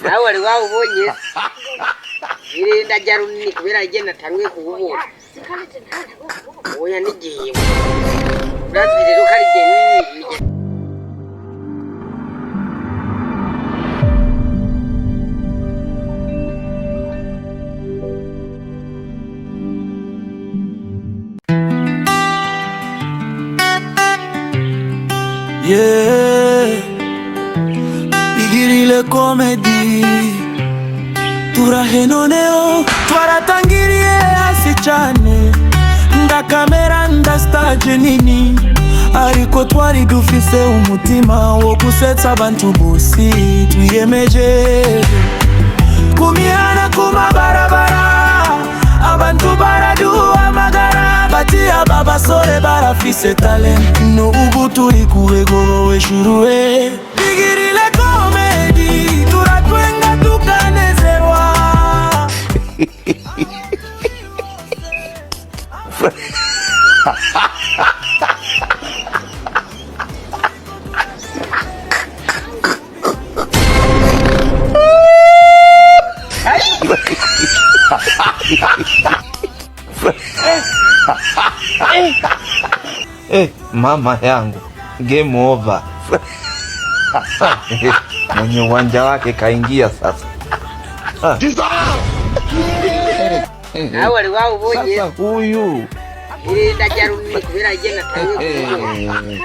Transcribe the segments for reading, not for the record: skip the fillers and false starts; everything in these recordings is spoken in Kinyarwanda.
nawe wari wawubonye irinda rya runini kubera igenda tangwe kuwubona oya nigiye uravye rero kari genini Igirile komedi turahenoneo twaratangiriye hasi cyane ndakamera ndastage nini ariko twari dufise umutima wo gusetsa abantu bose twiyemeje kumihana kumabarabara abantu baraduhamagara bati aba basore barafise talent no ubu turi kurego weshuruwe Igirile komedi turatwenga tukanezerwa Mama yangu game over. Mwenye uwanja wake kaingia sasa. nawe wari wawubonye Sasa huyu irinda rya runini kubera igenda tangwe kuwubona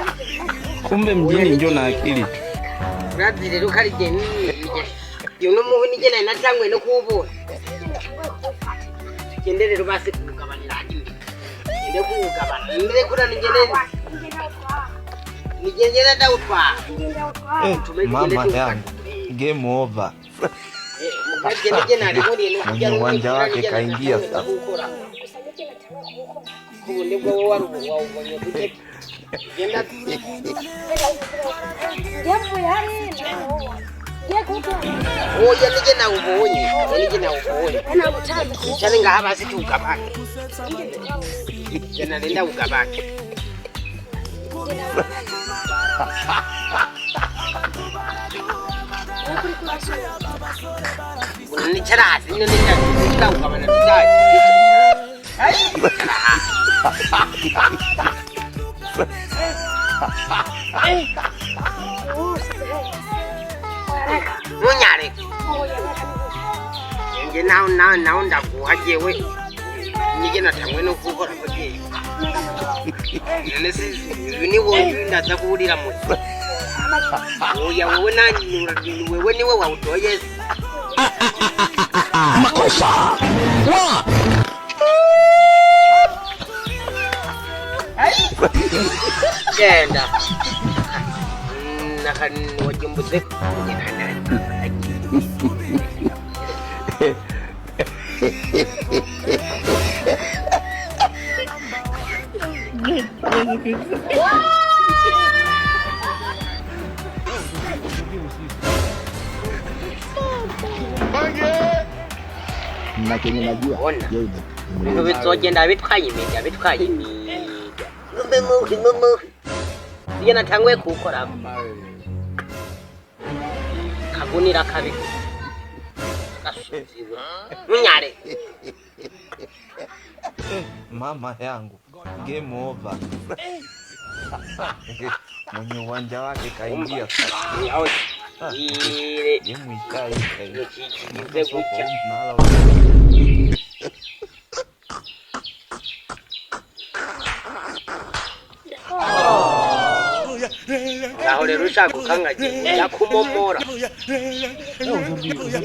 kumbe mjini ndio na akili. uravye rero kari genini yuno muhu nigena natangwe no kuwubona gende rero basi kugabanira hajimbi gende kugabana ndire kura nigende ndawutwa Mama yangu game over. Mwenye uwanja wake kaingia sasa. oya nigena ubonye cyane ngaha basi tukabana gena nenda ukabana ni charasi ndio nenda ukabana tutaje munyare nge nawo ndakuhajewe nige natangwe no gukora mugiye nene ni wowe ndaza kuburira mu oya wowe nani wewe niwe wautoye makosa genda nakan wajumbuze kugenda na kenye najua ndio bizogenda bitwaye imiga ngumbe ndiye natangwe kukora kagunira kabi kasuziwe munyare Mama yangu game over. Mwenye uwanja wake kaingia sasa. Yemu ikai. Ahore rusha kukangaje yakumomora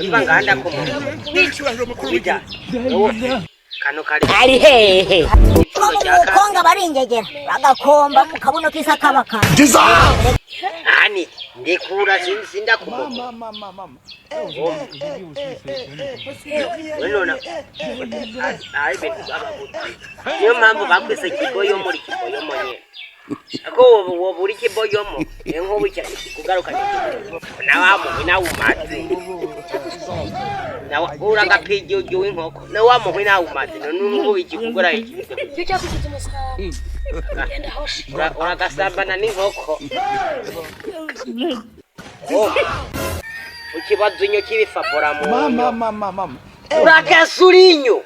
ibanganda kumomora kano kali ari hehe konga baringegera bagakomba mu kabuno kisa kabaka ani ndikura sinda kumomora mama wenona aibe ababuti niyo mpamvu bakwise kiboyo muri kiboyo monye ako woburi kiboyomo enko wicha kugaruka nawamu inawumazi nawa uranga pije jo inkoko nawamu inawumazi nungu ikikugora iki cyo cyafite umusa yenda hoshi uragasambana n'inkoko kibazo inyo kibisapora mu Mama. urakasurinyo